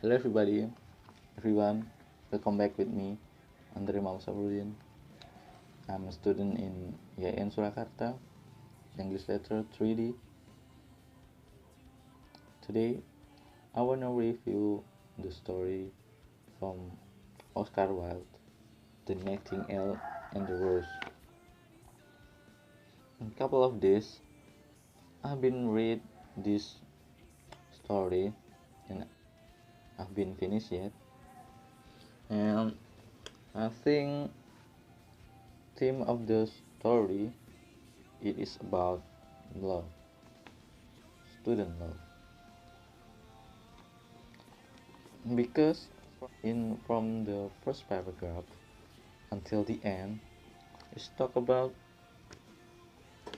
Hello everyone, welcome back with me, Andre Mausabudin. I'm a student in IAIN Surakarta, English Letter 3D. Today, I want to review the story from Oscar Wilde, The Nightingale and the Rose. In a couple of days, I've been read this story and I've been finished yet. And I think theme of the story it is about love, student love. Because in from the first paragraph until the end, it's talk about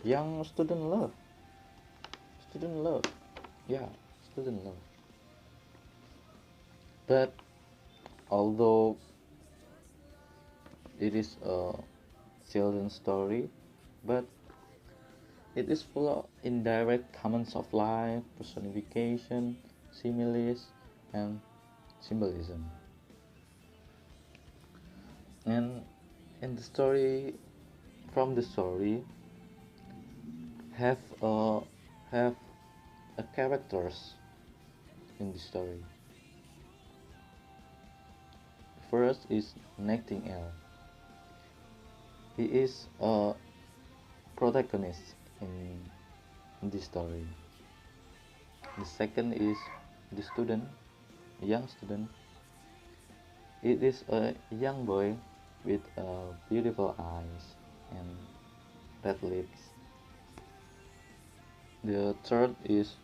young student love, yeah, student love. But although it is a children's story, but it is full of indirect comments of life, personification, similes, and symbolism. And in the story, from the story, have a have a characters in the story. First is Nightingale. He is a protagonist in this story. The second is the student, a young student. It is a young boy with beautiful eyes and red lips. The third is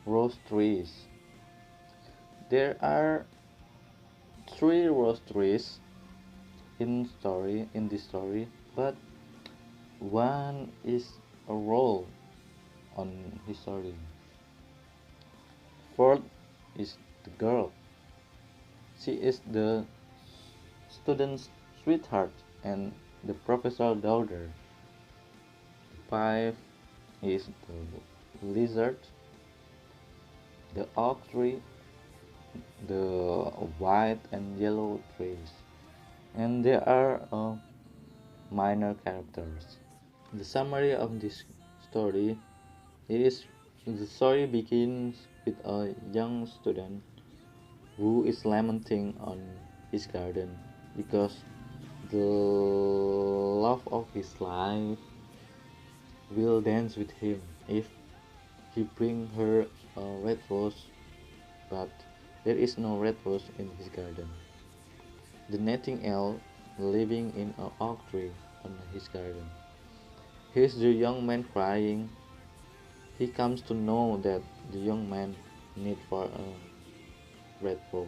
rose trees. There are three rose trees in this story, but one is a role on his story. Fourth is the girl. She is the student's sweetheart and the professor's daughter. Five is the lizard, the oak tree, the white and yellow trees, and there are minor characters. The summary of this story is the story begins with a young student who is lamenting on his garden because the love of his life will dance with him if he bring her a red rose, but there is no red rose in his garden. The nightingale living in an oak tree on his garden. Here's the young man crying. He comes to know that the young man need for a red rose.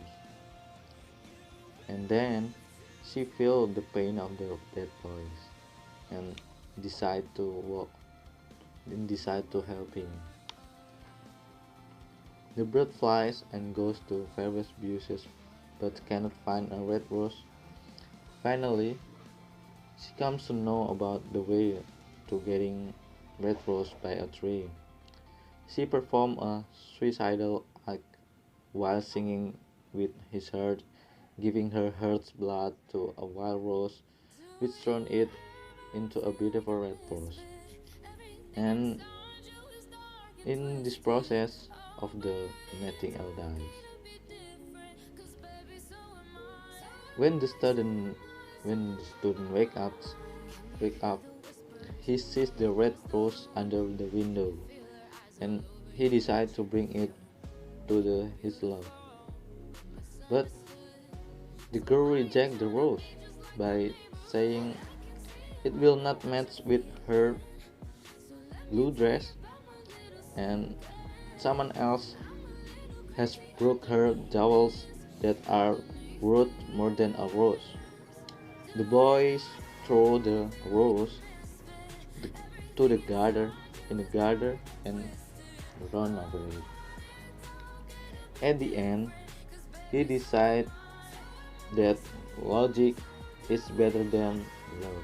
And then she feel the pain of the dead boys and decide to walk and decide to help him. The bird flies and goes to various bushes but cannot find a red rose. Finally, she comes to know about the way to getting red rose by a tree. She performed a suicidal act while singing with his heart, giving her heart's blood to a wild rose, which turned it into a beautiful red rose. And in this process of the nightingale dies. When the student wake up, he sees the red rose under the window, and he decides to bring it to his love. But the girl rejects the rose by saying it will not match with her blue dress, and someone else has broke her jewels that are worth more than a rose. The boys throw the rose to the garden in the garden and run away. At the end, he decides that logic is better than love,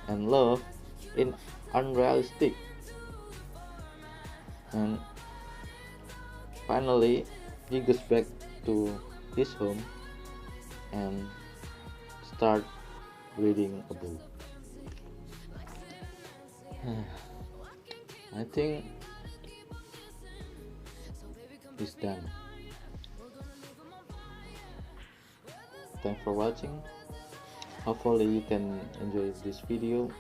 and love is unrealistic. And finally, he goes back to his home and start reading a book. I think it's done. Thanks for watching. Hopefully you can enjoy this video.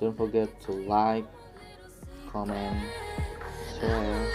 Don't forget to like, comment, share,